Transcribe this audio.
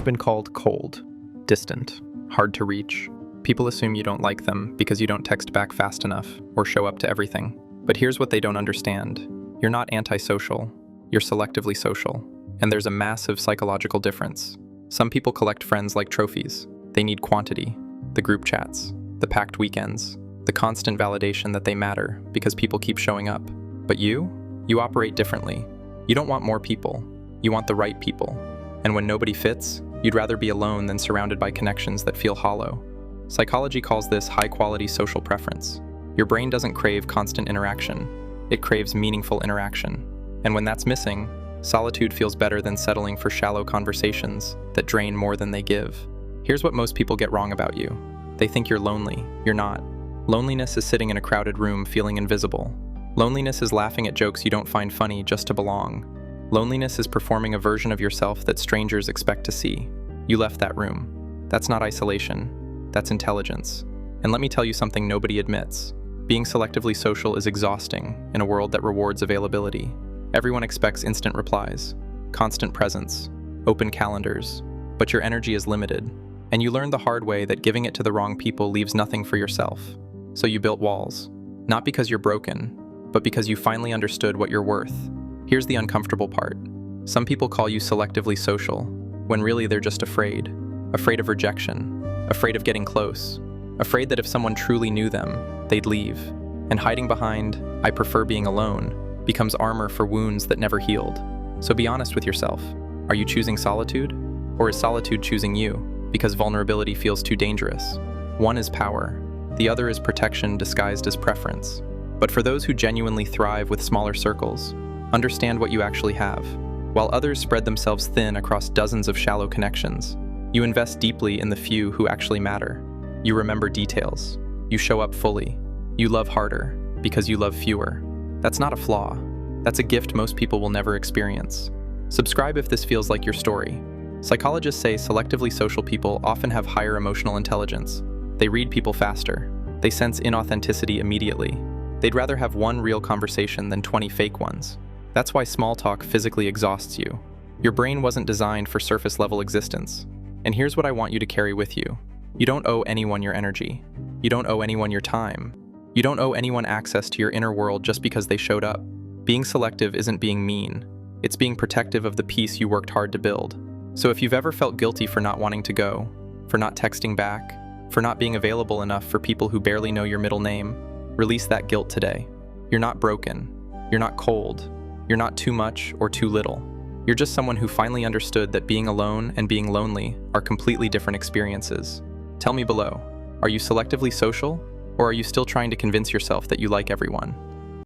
been called cold, distant, hard to reach. People assume you don't like them because you don't text back fast enough or show up to everything. But here's what they don't understand. You're not antisocial, you're selectively social. And there's a massive psychological difference. Some people collect friends like trophies. They need quantity, the group chats, the packed weekends, the constant validation that they matter because people keep showing up. But you operate differently. You don't want more people, you want the right people. And when nobody fits, you'd rather be alone than surrounded by connections that feel hollow. Psychology calls this high-quality social preference. Your brain doesn't crave constant interaction, it craves meaningful interaction. And when that's missing, solitude feels better than settling for shallow conversations that drain more than they give. Here's what most people get wrong about you. They think you're lonely. You're not. Loneliness is sitting in a crowded room feeling invisible. Loneliness is laughing at jokes you don't find funny just to belong. Loneliness is performing a version of yourself that strangers expect to see. You left that room. That's not isolation. That's intelligence. And let me tell you something nobody admits. Being selectively social is exhausting in a world that rewards availability. Everyone expects instant replies, constant presence, open calendars, but your energy is limited. And you learned the hard way that giving it to the wrong people leaves nothing for yourself. So you built walls, not because you're broken, but because you finally understood what you're worth. Here's the uncomfortable part. Some people call you selectively social, when really they're just afraid. Afraid of rejection, afraid of getting close, afraid that if someone truly knew them, they'd leave. And hiding behind, "I prefer being alone," becomes armor for wounds that never healed. So be honest with yourself. Are you choosing solitude? Or is solitude choosing you, because vulnerability feels too dangerous? One is power, the other is protection disguised as preference. But for those who genuinely thrive with smaller circles, understand what you actually have. While others spread themselves thin across dozens of shallow connections, you invest deeply in the few who actually matter. You remember details. You show up fully. You love harder because you love fewer. That's not a flaw. That's a gift most people will never experience. Subscribe if this feels like your story. Psychologists say selectively social people often have higher emotional intelligence. They read people faster. They sense inauthenticity immediately. They'd rather have one real conversation than 20 fake ones. That's why small talk physically exhausts you. Your brain wasn't designed for surface-level existence. And here's what I want you to carry with you. You don't owe anyone your energy. You don't owe anyone your time. You don't owe anyone access to your inner world just because they showed up. Being selective isn't being mean. It's being protective of the peace you worked hard to build. So if you've ever felt guilty for not wanting to go, for not texting back, for not being available enough for people who barely know your middle name, release that guilt today. You're not broken. You're not cold. You're not too much or too little. You're just someone who finally understood that being alone and being lonely are completely different experiences. Tell me below, are you selectively social, or are you still trying to convince yourself that you like everyone?